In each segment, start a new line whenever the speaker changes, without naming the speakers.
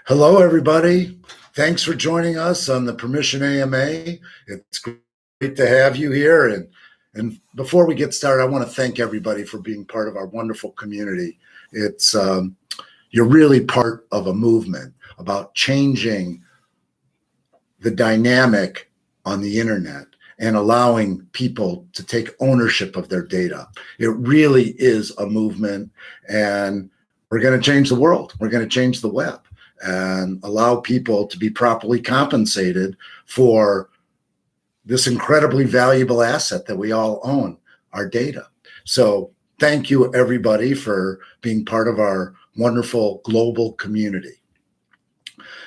Hello, everybody. Thanks for joining us on the Permission AMA. It's great to have you here. And before we get started, I want to thank everybody for being part of our wonderful community. It's you're really part of a movement about changing the dynamic on the internet and allowing people to take ownership of their data. It really is a movement, and we're going to change the world. We're going to change the web and allow people to be properly compensated for this incredibly valuable asset that we all own, our data. So thank you, everybody, for being part of our wonderful global community.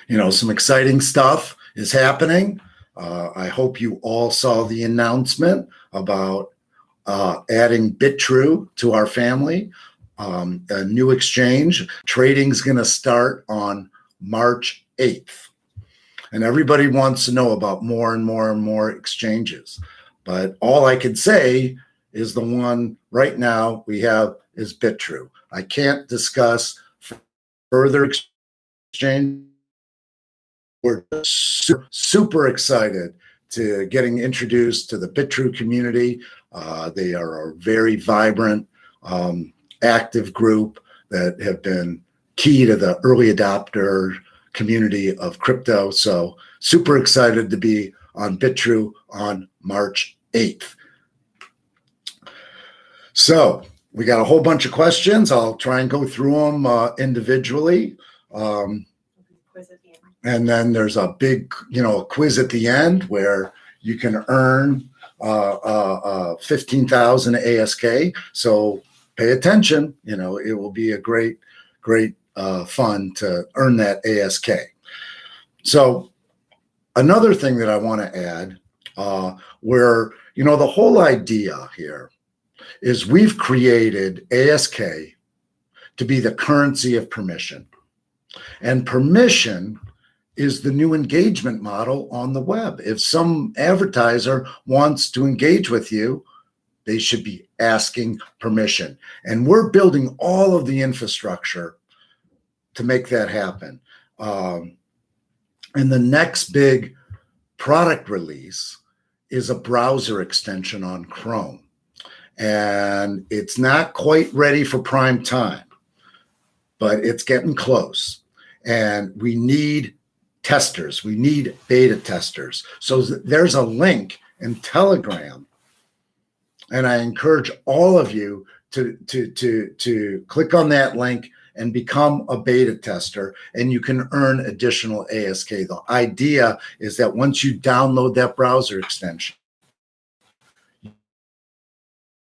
You know, some exciting stuff is happening. I hope you all saw the announcement about adding BitTrue to our family. A new exchange. Trading's going to start on March 8th. And everybody wants to know about more and more and more exchanges. But all I can say is the one right now we have is BitTrue. I can't discuss further exchange. We're super excited to getting introduced to the BitTrue community. They are a very vibrant, active group that have been key to the early adopter community of crypto. So super excited to be on BitTrue on March 8th. So we got a whole bunch of questions. I'll try and go through them individually. And then there's a big, a quiz at the end where you can earn 15,000 ASK. So pay attention. It will be a great fun to earn that ASK. So another thing that I want to add, where, the whole idea here is we've created ASK to be the currency of permission. And permission is the new engagement model on the web. If some advertiser wants to engage with you, they should be asking permission. And we're building all of the infrastructure to make that happen. And the next big product release is a browser extension on Chrome. And it's not quite ready for prime time, but it's getting close. And we need testers. We need beta testers. So there's a link in Telegram. And I encourage all of you to click on that link and become a beta tester, and you can earn additional ASK. The idea is that once you download that browser extension, you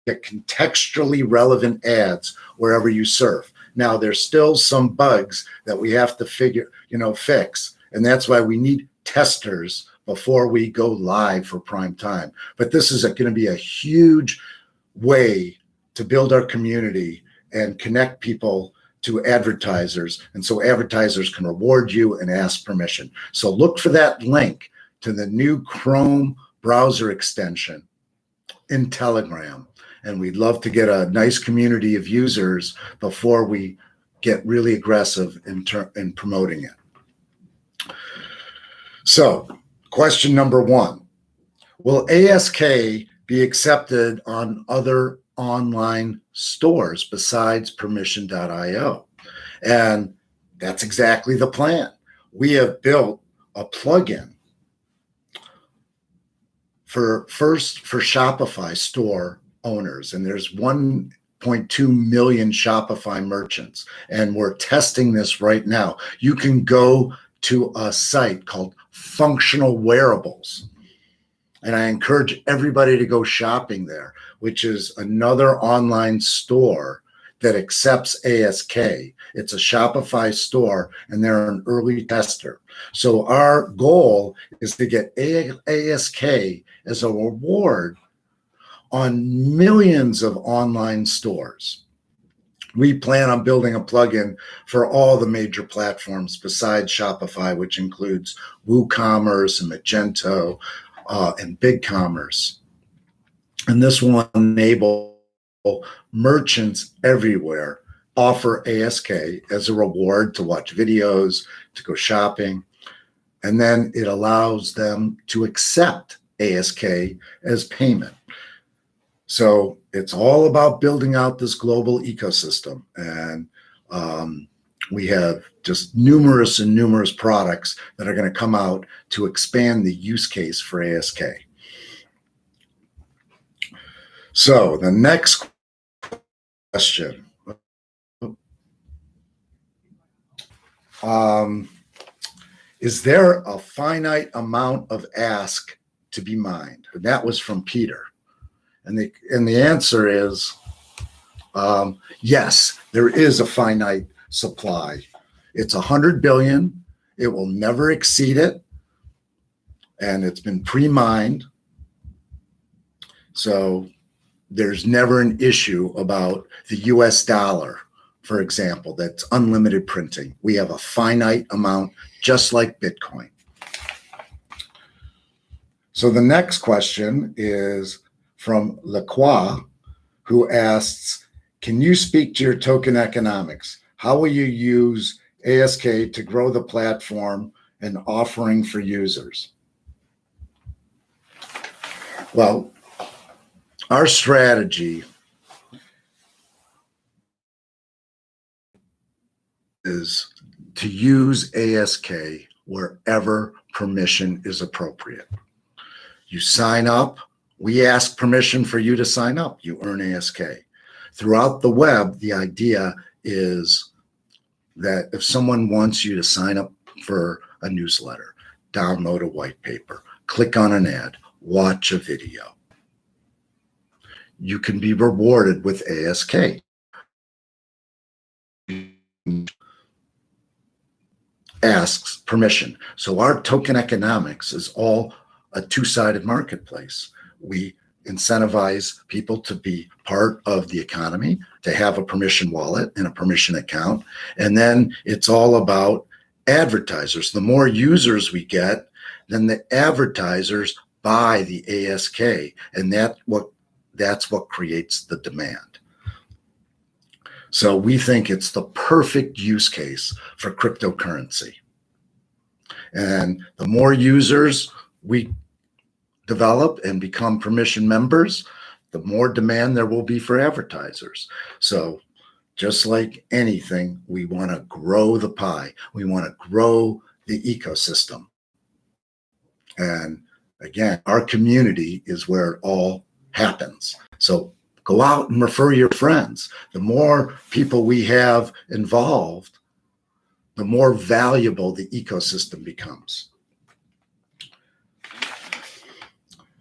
get contextually relevant ads wherever you surf. Now, there's still some bugs that we have to fix, and that's why we need testers before we go live for prime time. But this is going to be a huge way to build our community and connect people to advertisers, and so advertisers can reward you and ask permission. So look for that link to the new Chrome browser extension in Telegram, and we'd love to get a nice community of users before we get really aggressive in promoting it. So question number 1, will ASK be accepted on other online stores besides permission.io? And that's exactly the plan. We have built a plugin for Shopify store owners, and there's 1.2 million Shopify merchants, and we're testing this right now. You can go to a site called Functional Wearables, and I encourage everybody to go shopping there, which is another online store that accepts ASK. It's a Shopify store, and they're an early tester. So our goal is to get ASK as a reward on millions of online stores. We plan on building a plugin for all the major platforms besides Shopify, which includes WooCommerce and Magento, and BigCommerce. And this will enable merchants everywhere offer ASK as a reward to watch videos, to go shopping, and then it allows them to accept ASK as payment. So it's all about building out this global ecosystem. And we have just numerous and numerous products that are going to come out to expand the use case for ASK. So the next question. Is there a finite amount of ask to be mined? And that was from Peter. And the answer is yes, there is a finite supply. It's 100 billion. It will never exceed it. And it's been pre-mined. So there's never an issue about the US dollar, for example, that's unlimited printing. We have a finite amount, just like Bitcoin. So the next question is from Lacroix, who asks, can you speak to your token economics? How will you use ASK to grow the platform and offering for users? Well, our strategy is to use ASK wherever permission is appropriate. You sign up, we ask permission for you to sign up, you earn ASK. Throughout the web, the idea is that if someone wants you to sign up for a newsletter, download a white paper, click on an ad, watch a video, you can be rewarded with ASK. Asks permission. So our token economics is all a two-sided marketplace. We incentivize people to be part of the economy, to have a permission wallet and a permission account. And then it's all about advertisers. The more users we get, then the advertisers buy the ASK, and that's what creates the demand. So we think it's the perfect use case for cryptocurrency. And the more users we develop and become permission members, the more demand there will be for advertisers. So just like anything, we want to grow the pie. We want to grow the ecosystem. And again, our community is where it all happens. So go out and refer your friends. The more people we have involved, the more valuable the ecosystem becomes.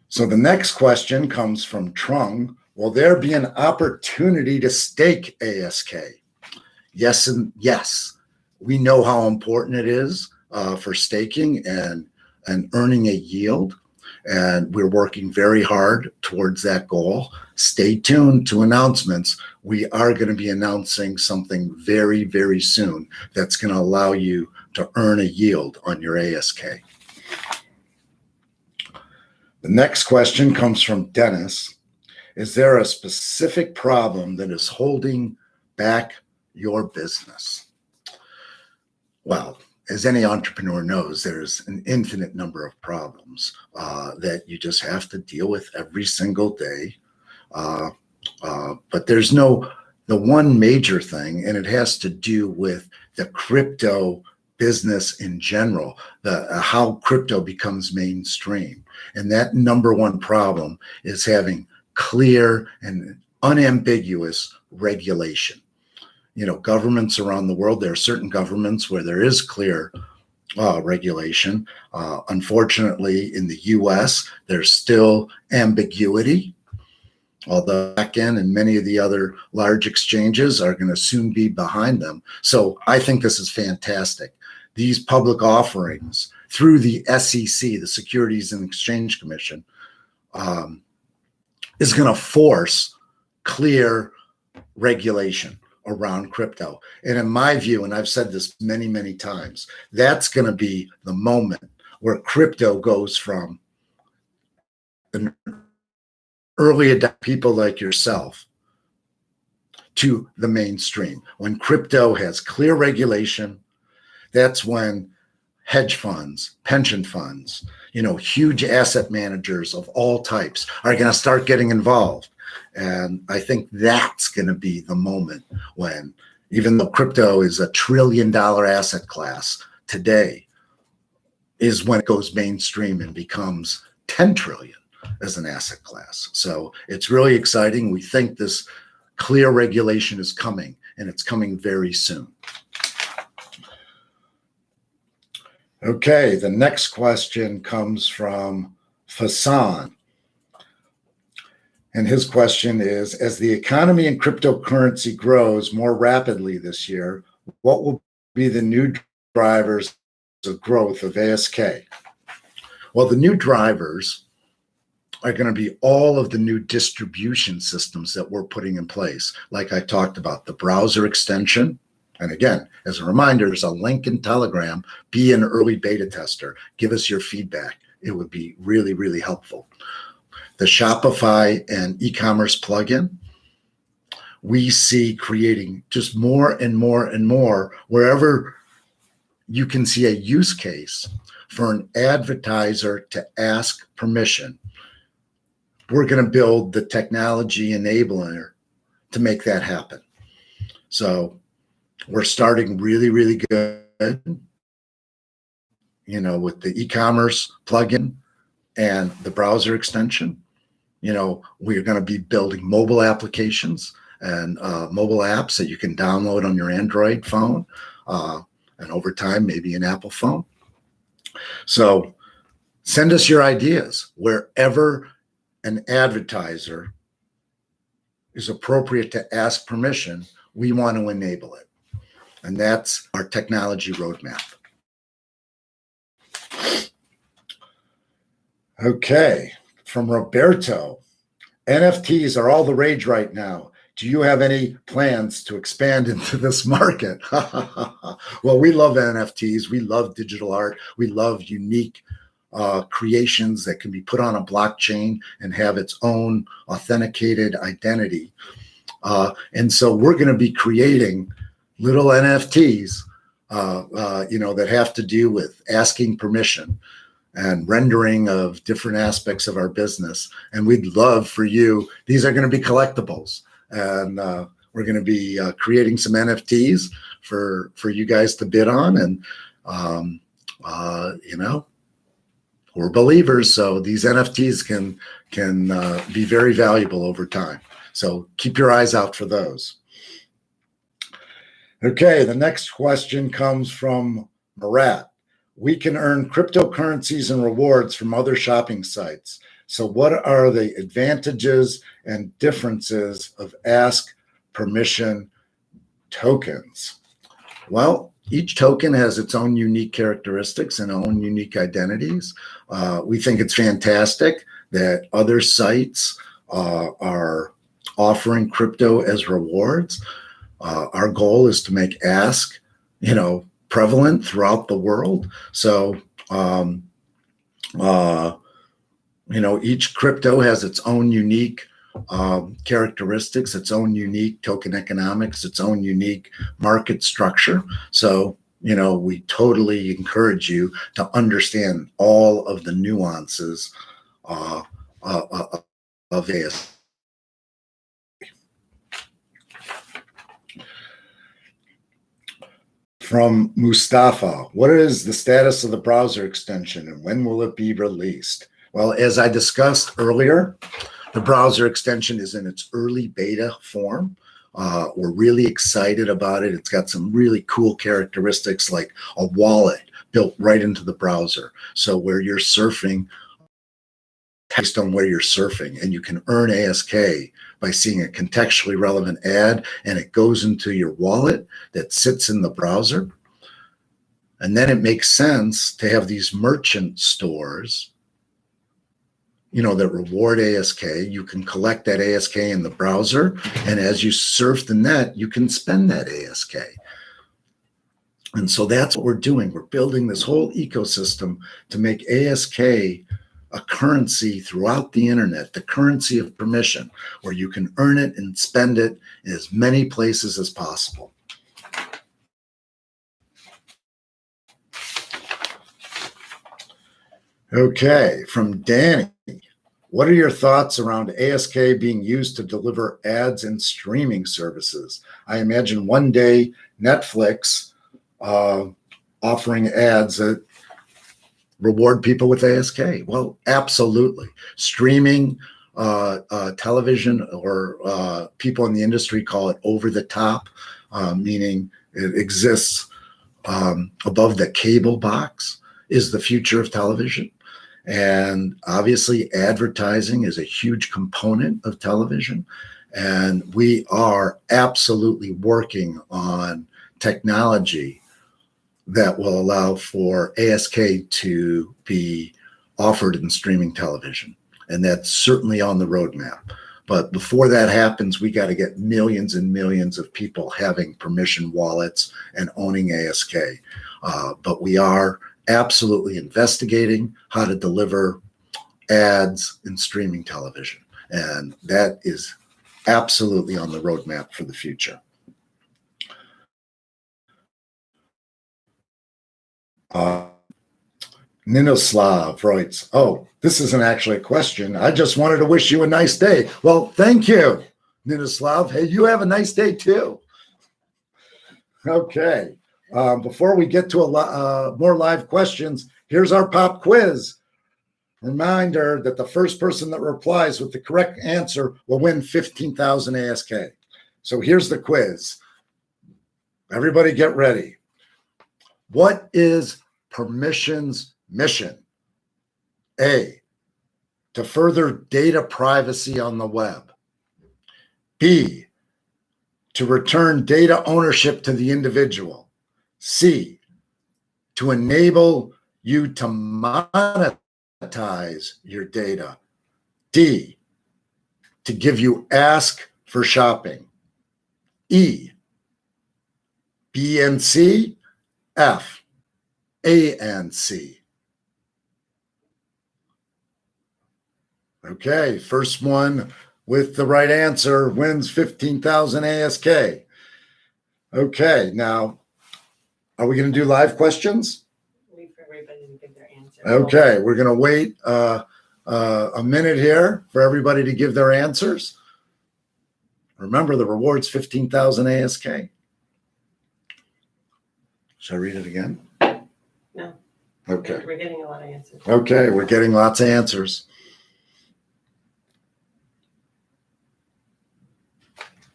So the next question comes from Trung. Will there be an opportunity to stake ASK? Yes and yes. We know how important it is for staking and earning a yield. And we're working very hard towards that goal. Stay tuned to announcements. We are going to be announcing something very, very soon that's going to allow you to earn a yield on your ASK. The next question comes from Dennis. Is there a specific problem that is holding back your business? Well, as any entrepreneur knows, there's an infinite number of problems that you just have to deal with every single day. But there's the one major thing, and it has to do with the crypto business in general, how crypto becomes mainstream. And that number one problem is having clear and unambiguous regulation. You know, governments around the world, there are certain governments where there is clear regulation. Unfortunately, in the US, there's still ambiguity, although backend and many of the other large exchanges are going to soon be behind them. So I think this is fantastic. These public offerings through the SEC, the Securities and Exchange Commission, is going to force clear regulation around crypto. And in my view, and I've said this many, many times, that's going to be the moment where crypto goes from an early adopter, people like yourself, to the mainstream. When crypto has clear regulation, that's when hedge funds, pension funds, huge asset managers of all types are going to start getting involved. And I think that's going to be the moment when, even though crypto is a $1 trillion asset class today, is when it goes mainstream and becomes 10 trillion as an asset class. So it's really exciting. We think this clear regulation is coming, and it's coming very soon. Okay, the next question comes from Fasan. And his question is, as the economy and cryptocurrency grows more rapidly this year, what will be the new drivers of growth of ASK? Well, the new drivers are going to be all of the new distribution systems that we're putting in place. Like I talked about, the browser extension. And again, as a reminder, there's a link in Telegram. Be an early beta tester. Give us your feedback. It would be really, really helpful. The Shopify and e-commerce plugin, we see creating just more and more and more wherever you can see a use case for an advertiser to ask permission. We're going to build the technology enabler to make that happen. So we're starting really, really good, with the e-commerce plugin and the browser extension. We're going to be building mobile applications and mobile apps that you can download on your Android phone, and over time, maybe an Apple phone. So send us your ideas. Wherever an advertiser is appropriate to ask permission, we want to enable it. And that's our technology roadmap. Okay, from Roberto, NFTs are all the rage right now. Do you have any plans to expand into this market? Well, we love NFTs. We love digital art. We love unique creations that can be put on a blockchain and have its own authenticated identity. And so we're going to be creating little NFTs, that have to do with asking permission and rendering of different aspects of our business. And we'd love for you, these are going to be collectibles. And we're going to be creating some NFTs for you guys to bid on. And, we're believers. So these NFTs can be very valuable over time. So keep your eyes out for those. Okay, the next question comes from Marat. We can earn cryptocurrencies and rewards from other shopping sites. So what are the advantages and differences of ask permission tokens? Well, each token has its own unique characteristics and own unique identities. We think it's fantastic that other sites are offering crypto as rewards. Our goal is to make ask, prevalent throughout the world. So, each crypto has its own unique characteristics, its own unique token economics, its own unique market structure. So, we totally encourage you to understand all of the nuances of ASK. From Mustafa, what is the status of the browser extension and when will it be released? Well, as I discussed earlier, the browser extension is in its early beta form. We're really excited about it. It's got some really cool characteristics like a wallet built right into the browser. So where you're surfing, based on where you're surfing, and you can earn ASK by seeing a contextually relevant ad, and it goes into your wallet that sits in the browser. And then it makes sense to have these merchant stores, that reward ASK. You can collect that ASK in the browser, and as you surf the net, you can spend that ASK. And so that's what we're doing. We're building this whole ecosystem to make ASK a currency throughout the internet, the currency of permission, where you can earn it and spend it in as many places as possible. Okay, from Danny. What are your thoughts around ASK being used to deliver ads and streaming services? I imagine one day Netflix offering ads that reward people with ASK. Well, absolutely. Streaming television, or people in the industry call it over the top, meaning it exists above the cable box, is the future of television. And obviously, advertising is a huge component of television. And we are absolutely working on technology that will allow for ASK to be offered in streaming television. And that's certainly on the roadmap. But before that happens, we got to get millions and millions of people having permission wallets and owning ASK. But we are absolutely investigating how to deliver ads in streaming television. And that is absolutely on the roadmap for the future. Ninoslav writes, oh, this isn't actually a question. I just wanted to wish you a nice day. Well, thank you, Ninoslav. Hey, you have a nice day too. Okay. Before we get to more live questions, here's our pop quiz. Reminder that the first person that replies with the correct answer will win 15,000 ASK. So here's the quiz. Everybody get ready. What is permission's mission? A, to further data privacy on the web. B, to return data ownership to the individual. C, to enable you to monetize your data. D, to give you ask for shopping. E, B and C. F, A and C. Okay, first one with the right answer wins 15,000 ASK. Okay, now, are we going to do live questions?
Wait for everybody to give their answer.
Okay, we're going to wait a minute here for everybody to give their answers. Remember, the reward's 15,000 ASK. Should I read it again?
No.
Okay.
We're getting a lot of answers.
Okay, we're getting lots of answers.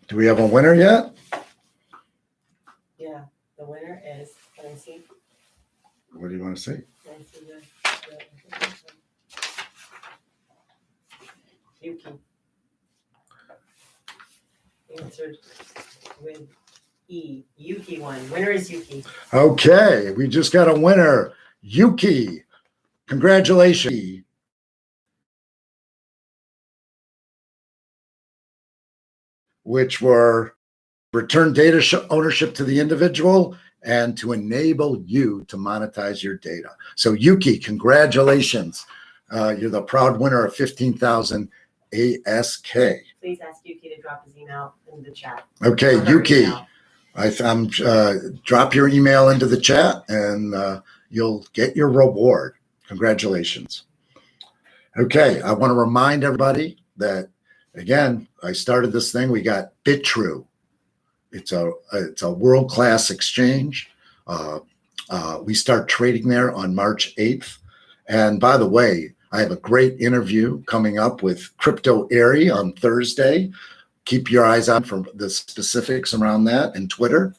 Do we have a winner yet?
Yeah, the winner is, can I see?
What do you want to see?
Can I see the Yuki. Answered with E. Yuki won. Winner is Yuki.
Okay, we just got a winner. Yuki. Congratulations. Which were return data ownership to the individual and to enable you to monetize your data. So Yuki, congratulations. You're the proud winner of 15,000 ASK.
Please ask Yuki to drop his email in the chat.
Okay, Yuki, I'm drop your email into the chat and you'll get your reward. Congratulations. Okay, I want to remind everybody that, again, I started this thing. We got BitTrue. It's a world-class exchange. We start trading there on March 8th. And by the way, I have a great interview coming up with Crypto Airy on Thursday. Keep your eyes out for the specifics around that and Twitter.